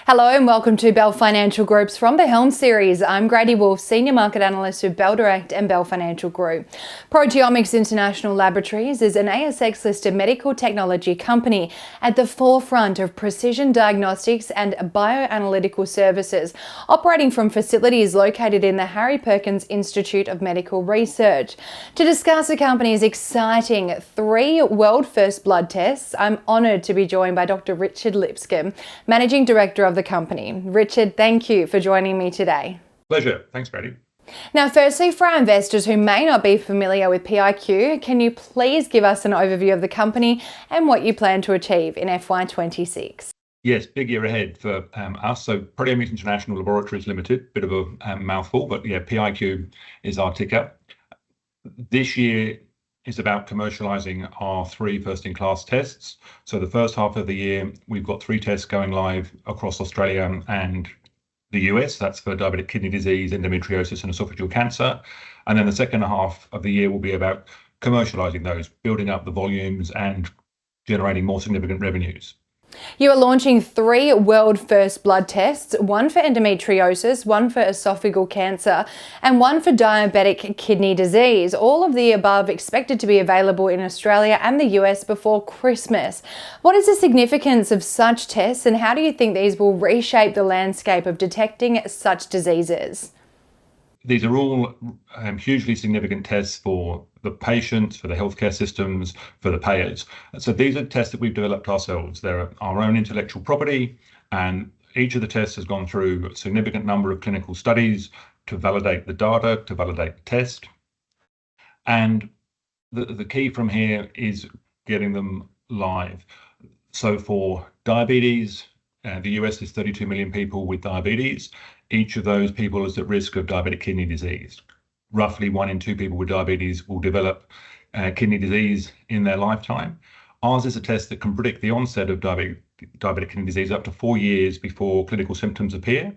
Hello and welcome to Bell Financial Group's From the Helm series. I'm Grady Wulff, Senior Market Analyst with Bell Direct and Bell Financial Group. Proteomics International Laboratories is an ASX-listed medical technology company at the forefront of precision diagnostics and bioanalytical services, operating from facilities located in the Harry Perkins Institute of Medical Research. To discuss the company's exciting 3 world-first blood tests, I'm honoured to be joined by Dr. Richard Lipscombe, Managing Director of the company. Richard, thank you for joining me today. Pleasure. Thanks, Brady. Now, firstly, for our investors who may not be familiar with PIQ, can you please give us an overview of the company and what you plan to achieve in FY26? Yes, big year ahead for us. So Proteomics International Laboratories Limited, bit of a mouthful, but yeah, PIQ is our ticker. This year is about commercializing our 3 first-in-class tests. So the first half of the year, we've got 3 tests going live across Australia and the US. That's for diabetic kidney disease, endometriosis, and esophageal cancer. And then the second half of the year will be about commercializing those, building up the volumes and generating more significant revenues. You are launching 3 world-first blood tests, 1 for endometriosis, 1 for esophageal cancer, and 1 for diabetic kidney disease. All of the above expected to be available in Australia and the US before Christmas. What is the significance of such tests, and how do you think these will reshape the landscape of detecting such diseases? These are all hugely significant tests for the patients, for the healthcare systems, for the payers. So these are tests that we've developed ourselves. They're our own intellectual property, and each of the tests has gone through a significant number of clinical studies to validate the data, to validate the test. And the key from here is getting them live. So for diabetes, the US is 32 million people with diabetes. Each of those people is at risk of diabetic kidney disease. Roughly 1 in 2 people with diabetes will develop kidney disease in their lifetime. Ours is a test that can predict the onset of diabetic kidney disease up to 4 years before clinical symptoms appear.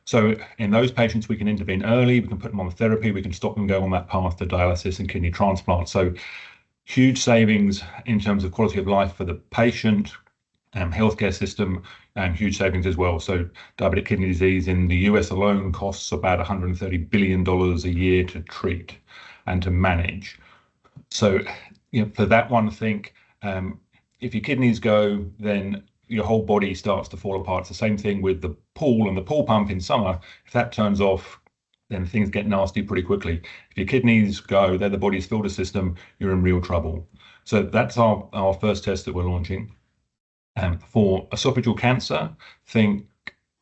So in those patients, we can intervene early, we can put them on therapy, we can stop them go on that path to dialysis and kidney transplant. So huge savings in terms of quality of life for the patient, healthcare system, and huge savings as well. So diabetic kidney disease in the US alone costs about $130 billion a year to treat and to manage. So for that one, think if your kidneys go, then your whole body starts to fall apart. It's the same thing with the pool and the pool pump in summer. If that turns off, then things get nasty pretty quickly. If your kidneys go, they're the body's filter system, you're in real trouble. So that's our first test that we're launching. For esophageal cancer, think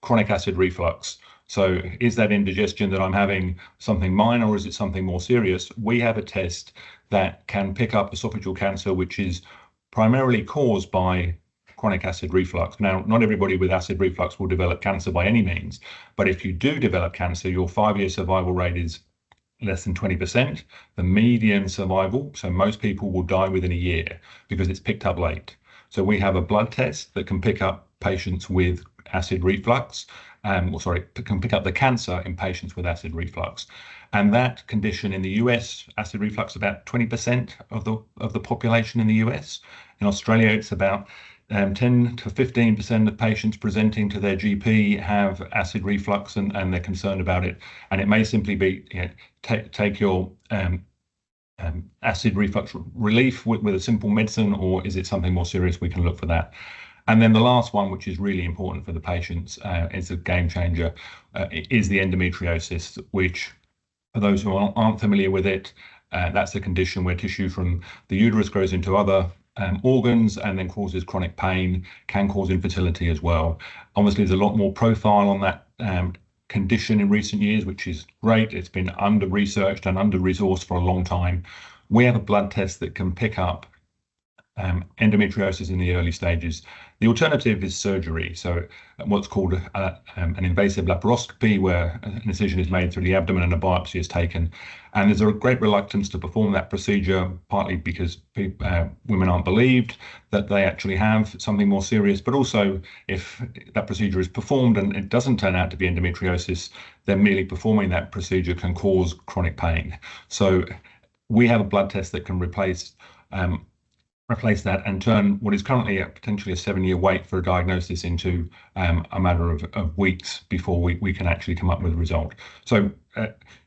chronic acid reflux. So is that indigestion that I'm having something minor, or is it something more serious? We have a test that can pick up esophageal cancer, which is primarily caused by chronic acid reflux. Now, not everybody with acid reflux will develop cancer by any means, but if you do develop cancer, your 5-year survival rate is less than 20%. The median survival, so most people will die within a year because it's picked up late. So we have a blood test that can pick up patients with acid reflux, can pick up the cancer in patients with acid reflux. And that condition in the US, acid reflux, about 20% of the population in the US. In Australia, it's about 10 to 15% of patients presenting to their GP have acid reflux and they're concerned about it. And it may simply be, take your acid reflux relief with a simple medicine, or is it something more serious? We can look for that. And then the last one, which is really important for the patients, is a game changer, is the endometriosis, which for those who aren't familiar with it, that's a condition where tissue from the uterus grows into other organs and then causes chronic pain, can cause infertility as well. Obviously, there's a lot more profile on that condition in recent years, which is great. It's been under-researched and under-resourced for a long time. We have a blood test that can pick up endometriosis in the early stages. The alternative is surgery, so what's called an invasive laparoscopy, where an incision is made through the abdomen and a biopsy is taken. And there's a great reluctance to perform that procedure, partly because women aren't believed that they actually have something more serious, but also if that procedure is performed and it doesn't turn out to be endometriosis, then merely performing that procedure can cause chronic pain. So we have a blood test that can replace replace that and turn what is currently potentially a 7-year wait for a diagnosis into a matter of weeks before we can actually come up with a result. So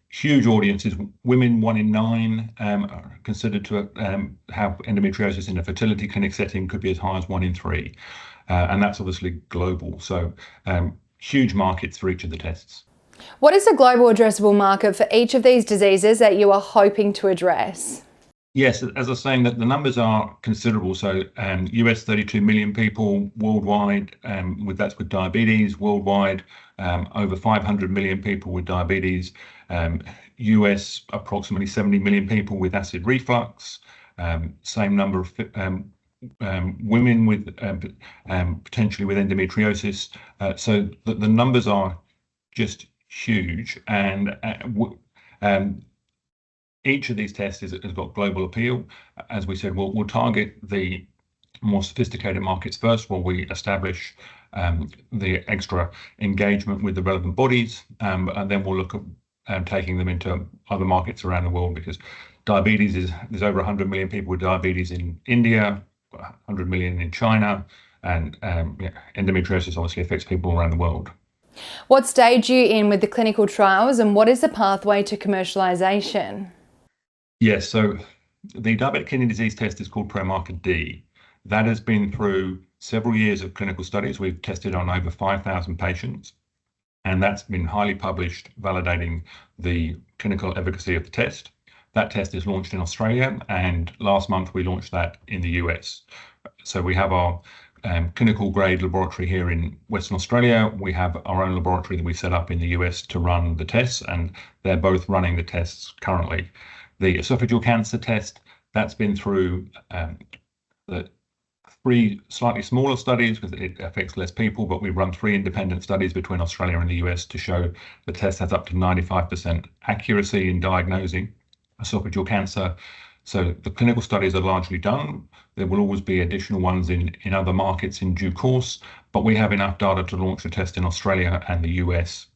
huge audiences. Women 1 in 9 are considered to have endometriosis in a fertility clinic setting, could be as high as 1 in 3. And that's obviously global. So huge markets for each of the tests. What is the global addressable market for each of these diseases that you are hoping to address? Yes, as I was saying, that the numbers are considerable. So US 32 million people worldwide, that's with diabetes. Worldwide, over 500 million people with diabetes. US approximately 70 million people with acid reflux. Same number of women with potentially with endometriosis. So the numbers are just huge, and each of these tests has got global appeal. As we said, we'll target the more sophisticated markets first, while we establish the extra engagement with the relevant bodies, and then we'll look at taking them into other markets around the world, because diabetes there's over 100 million people with diabetes in India, 100 million in China, and endometriosis obviously affects people around the world. What stage are you in with the clinical trials, and what is the pathway to commercialisation? Yes, so the diabetic kidney disease test is called Promarker D. That has been through several years of clinical studies. We've tested on over 5,000 patients, and that's been highly published, validating the clinical efficacy of the test. That test is launched in Australia, and last month we launched that in the US. So we have our clinical grade laboratory here in Western Australia. We have our own laboratory that we set up in the US to run the tests, and they're both running the tests currently. The esophageal cancer test, that's been through the 3 slightly smaller studies because it affects less people, but we run 3 independent studies between Australia and the US to show the test has up to 95% accuracy in diagnosing esophageal cancer. So the clinical studies are largely done. There will always be additional ones in other markets in due course, but we have enough data to launch the test in Australia and the US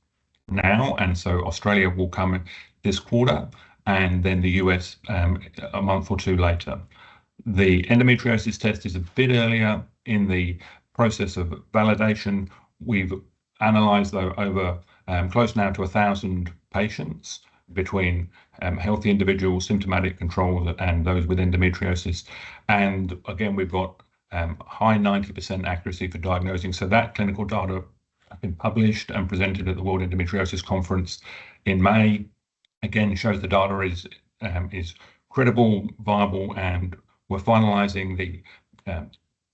now. And so Australia will come this quarter, and then the US a month or 2 later. The endometriosis test is a bit earlier in the process of validation. We've analysed though over close now to 1,000 patients between healthy individuals, symptomatic controls, and those with endometriosis. And again, we've got high 90% accuracy for diagnosing. So that clinical data have been published and presented at the World Endometriosis Conference in May. Again, shows the data is credible, viable, and we're finalising the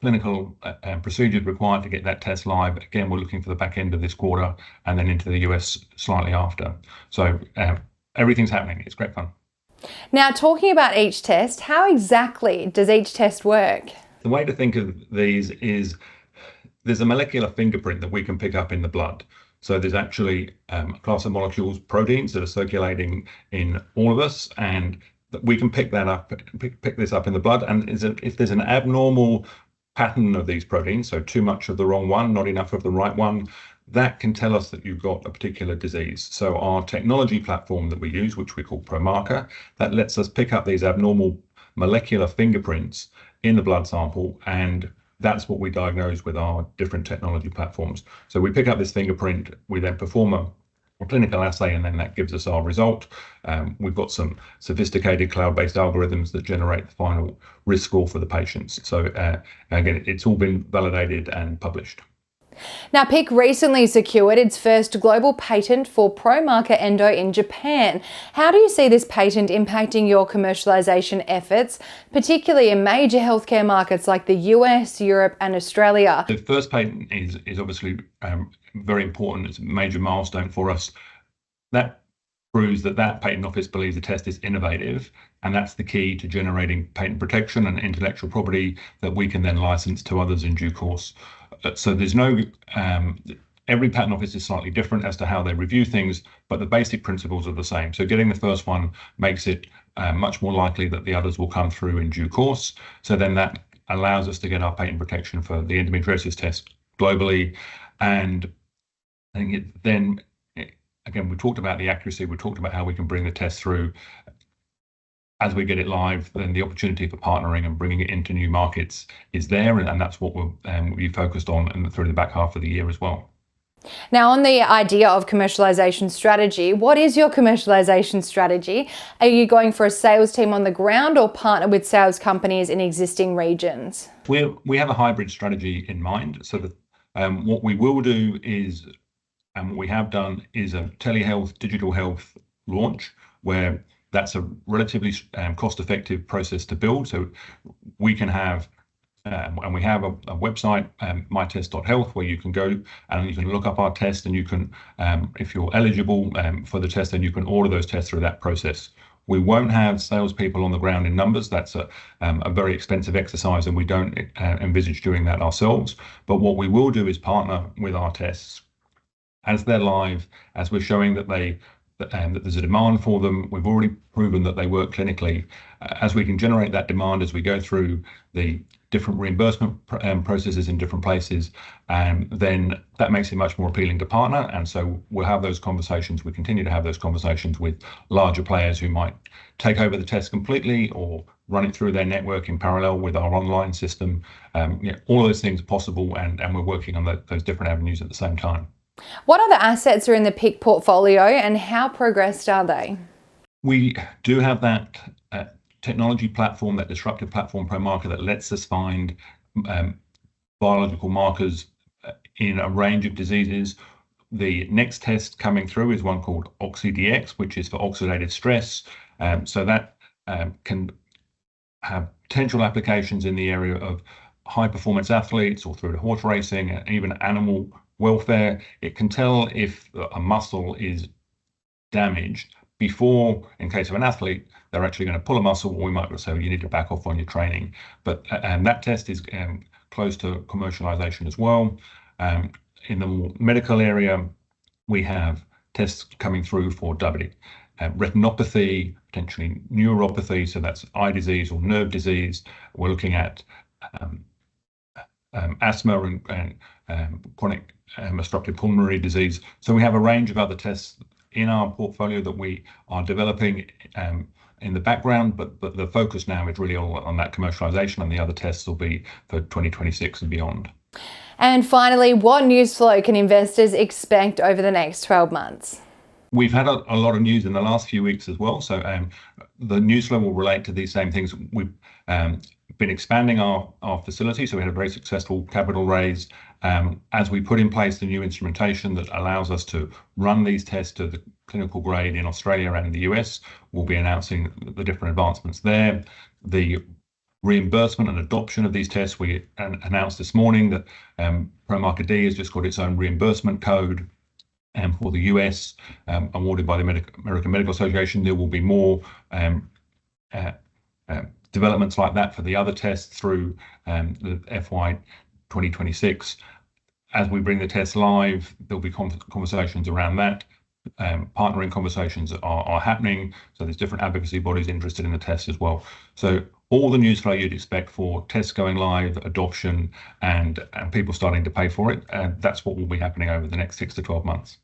clinical procedures required to get that test live. Again, we're looking for the back end of this quarter, and then into the US slightly after. So everything's happening. It's great fun. Now, talking about each test, how exactly does each test work? The way to think of these is there's a molecular fingerprint that we can pick up in the blood. So there's actually a class of molecules, proteins, that are circulating in all of us, and we can pick that up, pick this up in the blood. And if there's an abnormal pattern of these proteins, so too much of the wrong one, not enough of the right one, that can tell us that you've got a particular disease. So our technology platform that we use, which we call Promarker, that lets us pick up these abnormal molecular fingerprints in the blood sample, and that's what we diagnose with our different technology platforms. So we pick up this fingerprint, we then perform a clinical assay, and then that gives us our result. We've got some sophisticated cloud-based algorithms that generate the final risk score for the patients. So again, it's all been validated and published. Now, PIQ recently secured its first global patent for Promarker Endo in Japan. How do you see this patent impacting your commercialisation efforts, particularly in major healthcare markets like the US, Europe and Australia? The first patent is obviously very important. It's a major milestone for us. That proves that patent office believes the test is innovative, and that's the key to generating patent protection and intellectual property that we can then license to others in due course. So there's no, every patent office is slightly different as to how they review things, but the basic principles are the same. So getting the first one makes it much more likely that the others will come through in due course. So then that allows us to get our patent protection for the endometriosis test globally. And I think again, we talked about the accuracy, we talked about how we can bring the test through. as we get it live, then the opportunity for partnering and bringing it into new markets is there, and that's what we'll be focused on and through the back half of the year as well. Now, on the idea of commercialisation strategy, what is your commercialisation strategy? Are you going for a sales team on the ground or partner with sales companies in existing regions? We have a hybrid strategy in mind. So that what we will do is, and what we have done is a telehealth, digital health launch, where that's a relatively cost-effective process to build. So we can have and we have a website, mytest.health, where you can go and you can look up our test, and you can, if you're eligible for the test, then you can order those tests through that process. We won't have salespeople on the ground in numbers. That's a very expensive exercise, and we don't envisage doing that ourselves. But what we will do is partner with our tests as they're live, as we're showing that that there's a demand for them. We've already proven that they work clinically. As we can generate that demand as we go through the different reimbursement processes in different places, then that makes it much more appealing to partner. And so we'll have those conversations. We continue to have those conversations with larger players who might take over the test completely or run it through their network in parallel with our online system. All of those things are possible, and we're working on those different avenues at the same time. What other assets are in the PIQ portfolio, and how progressed are they? We do have that technology platform, that disruptive platform, ProMarker, that lets us find biological markers in a range of diseases. The next test coming through is one called OxyDX, which is for oxidative stress. So that can have potential applications in the area of high performance athletes or through to horse racing and even animal welfare. It can tell if a muscle is damaged before, in case of an athlete, they're actually going to pull a muscle, or we might say you need to back off on your training. But that test is close to commercialization as well. In the more medical area, we have tests coming through for retinopathy, potentially neuropathy, so that's eye disease or nerve disease. We're looking at asthma and chronic obstructive pulmonary disease. So we have a range of other tests in our portfolio that we are developing in the background, but the focus now is really all on that commercialization, and the other tests will be for 2026 and beyond. And finally, what news flow can investors expect over the next 12 months? We've had a lot of news in the last few weeks as well. So the news flow will relate to these same things. We've been expanding our facility. So we had a very successful capital raise. As we put in place the new instrumentation that allows us to run these tests to the clinical grade in Australia and in the US, we'll be announcing the different advancements there. The reimbursement and adoption of these tests, we announced this morning that ProMarker D has just got its own reimbursement code. For the US, awarded by the American Medical Association. There will be more developments like that for the other tests through the FY 2026. As we bring the tests live, there'll be conversations around that. Partnering conversations are happening. So there's different advocacy bodies interested in the tests as well. So all the news flow you'd expect for tests going live, adoption, and people starting to pay for it. That's what will be happening over the next 6 to 12 months.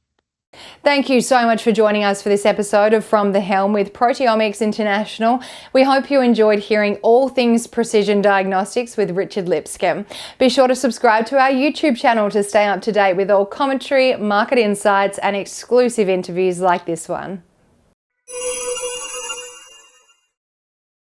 Thank you so much for joining us for this episode of From the Helm with Proteomics International. We hope you enjoyed hearing all things precision diagnostics with Richard Lipscombe. Be sure to subscribe to our YouTube channel to stay up to date with all commentary, market insights, and exclusive interviews like this one.